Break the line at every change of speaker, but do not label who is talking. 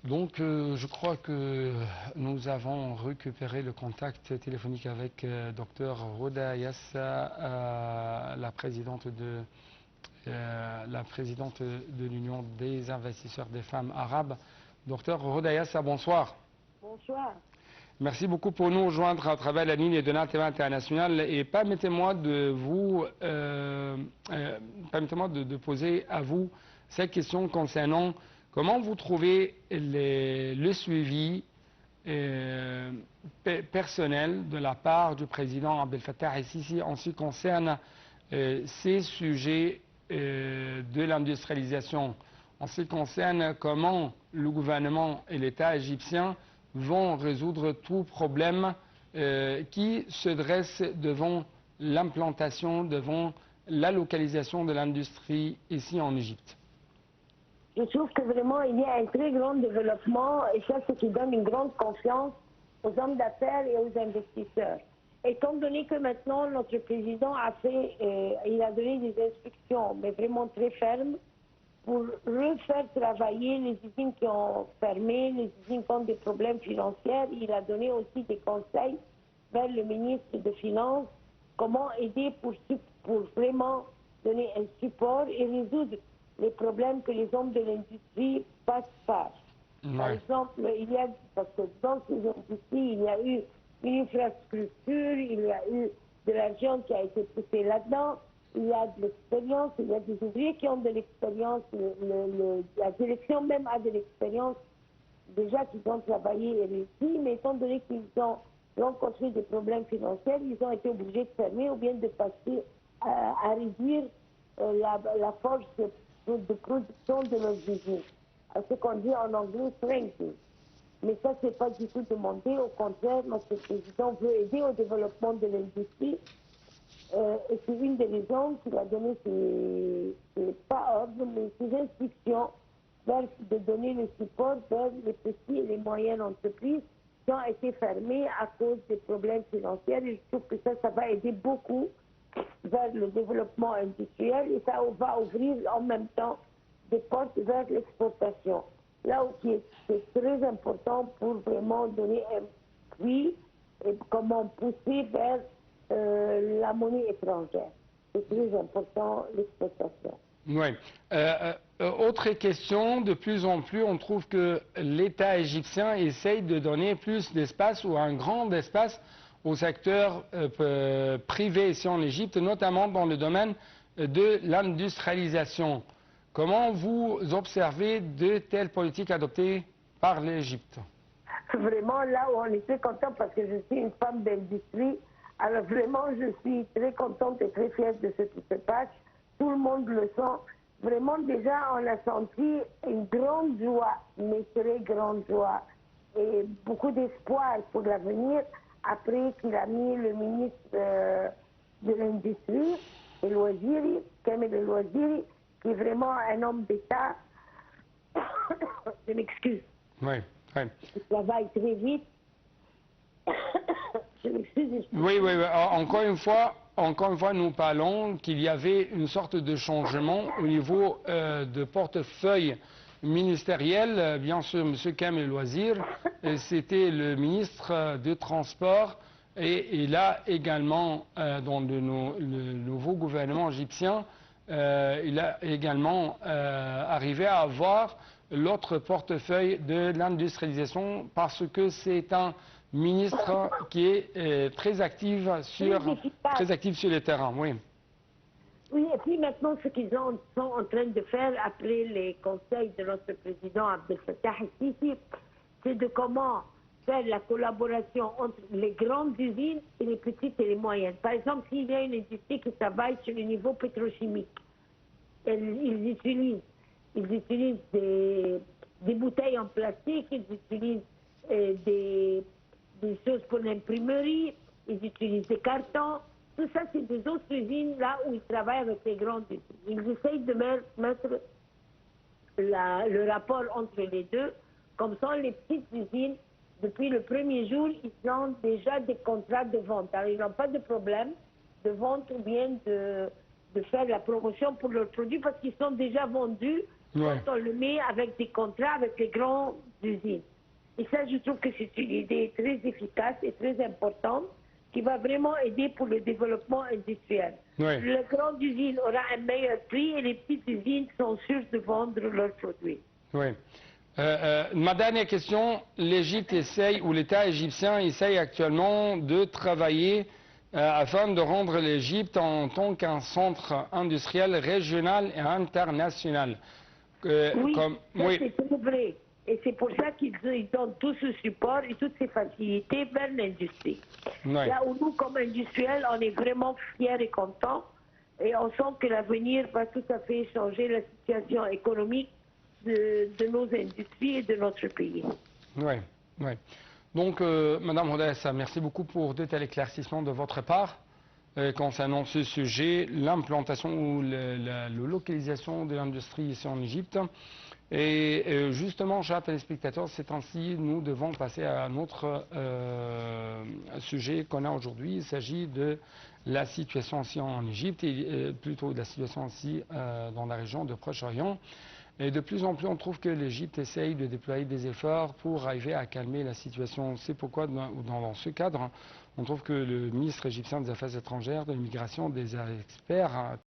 Donc, je crois que nous avons récupéré le contact téléphonique avec Dr Roda Yassa, la présidente de l'Union des investisseurs des femmes arabes. Docteur Roda Yassa, bonsoir.
Bonsoir.
Merci beaucoup pour nous rejoindre à travers la ligne de l'Antenne internationale et permettez-moi de poser à vous cette question concernant comment vous trouvez le suivi personnel de la part du président Abdel Fattah el-Sisi en ce qui concerne ces sujets de l'industrialisation, en ce qui concerne comment le gouvernement et l'État égyptien vont résoudre tout problème qui se dresse devant l'implantation, devant la localisation de l'industrie ici en Égypte.
Je trouve que vraiment il y a un très grand développement et ça, c'est ce qui donne une grande confiance aux hommes d'affaires et aux investisseurs. Étant donné que maintenant notre président il a donné des instructions, mais vraiment très fermes, pour refaire travailler les usines qui ont fermé, les usines qui ont des problèmes financiers. Il a donné aussi des conseils vers le ministre des Finances, comment aider pour vraiment donner un support et résoudre les problèmes que les hommes de l'industrie passent par.
Ouais.
Par exemple, parce que dans ces industries, il y a eu une infrastructure, il y a eu de l'argent qui a été poussé là-dedans, il y a de l'expérience, il y a des ouvriers qui ont de l'expérience, la direction même a de l'expérience, déjà qu'ils ont travaillé et réussi, mais étant donné qu'ils ont rencontré des problèmes financiers, ils ont été obligés de fermer ou bien de passer à réduire la force de production de leurs usines, ce qu'on dit en anglais shrinking. Mais ça, c'est pas du tout demandé. Au contraire, notre président veut aider au développement de l'industrie. Et c'est une des raisons qu'il a donné pas ordre, mais ses instructions de donner le support vers les petites et les moyennes entreprises qui ont été fermées à cause des problèmes financiers. Et je trouve que ça va aider beaucoup vers le développement industriel et ça va ouvrir en même temps des portes vers l'exportation. Là où c'est très important pour vraiment donner un prix et comment pousser vers la monnaie étrangère. C'est très important l'exportation.
Oui. Autre question, de plus en plus, on trouve que l'État égyptien essaye de donner plus d'espace ou un grand espace au secteur privé ici en Égypte, notamment dans le domaine de l'industrialisation. Comment vous observez de telles politiques adoptées par l'Égypte?
Vraiment, là où on est très content parce que je suis une femme d'industrie, alors vraiment, je suis très contente et très fière de ce qui se passe. Tout le monde le sent. Vraiment, déjà, on a senti une grande joie, mais très grande joie, et beaucoup d'espoir pour l'avenir, après qu'il a mis le ministre de l'Industrie, El Waziri, Kamel El Waziri, qui est vraiment un homme d'État. Je m'excuse.
Oui, oui.
Il travaille très vite. Je m'excuse.
Oui, oui, oui. Encore une fois, nous parlons qu'il y avait une sorte de changement au niveau de portefeuille ministériel. Bien sûr, M. Kamel El Wazir, c'était le ministre des Transports et il a également, dans le nouveau gouvernement égyptien, il a également arrivé à avoir l'autre portefeuille de l'industrialisation parce que c'est un ministre qui est très actif sur le terrain. Oui.
Oui, et puis maintenant, ce qu'ils sont en train de faire après les conseils de notre président Abdel Fattah el-Sisi, c'est de comment faire la collaboration entre les grandes usines et les petites et les moyennes. Par exemple, s'il y a une industrie qui travaille sur le niveau pétrochimique, ils utilisent des bouteilles en plastique, ils utilisent des choses pour l'imprimerie, ils utilisent des cartons. Tout ça, c'est des autres usines là où ils travaillent avec les grandes usines. Ils essayent de mettre le rapport entre les deux. Comme ça, les petites usines, depuis le premier jour, ils ont déjà des contrats de vente. Alors, ils n'ont pas de problème de vente ou bien de faire la promotion pour leurs produits parce qu'ils sont déjà vendus
Ouais.
quand on le met avec des contrats avec les grandes usines. Et ça, je trouve que c'est une idée très efficace et très importante qui va vraiment aider pour le développement industriel.
Oui.
La grande usine aura un meilleur prix et les petites usines sont sûres de vendre leurs produits.
Oui. Ma dernière question, l'Égypte essaye, ou l'État égyptien essaye actuellement de travailler afin de rendre l'Égypte en tant qu'un centre industriel régional et international.
Oui,
Oui,
c'est très vrai. Et c'est pour ça qu'ils donnent tout ce support et toutes ces facilités vers l'industrie.
oui,
Là où nous, comme industriels, on est vraiment fiers et contents. Et on sent que l'avenir va tout à fait changer la situation économique de nos industries et de notre pays.
oui, oui. Donc, Madame Rodessa, merci beaucoup pour de tels éclaircissements de votre part concernant ce sujet, l'implantation ou la localisation de l'industrie ici en Égypte. Et justement, chers téléspectateurs, ces temps-ci, nous devons passer à un autre sujet qu'on a aujourd'hui. Il s'agit de la situation ici en Égypte, et plutôt de la situation ici dans la région de Proche-Orient. Et de plus en plus, on trouve que l'Égypte essaye de déployer des efforts pour arriver à calmer la situation. C'est pourquoi, dans ce cadre, on trouve que le ministre égyptien des Affaires étrangères, de l'immigration, des experts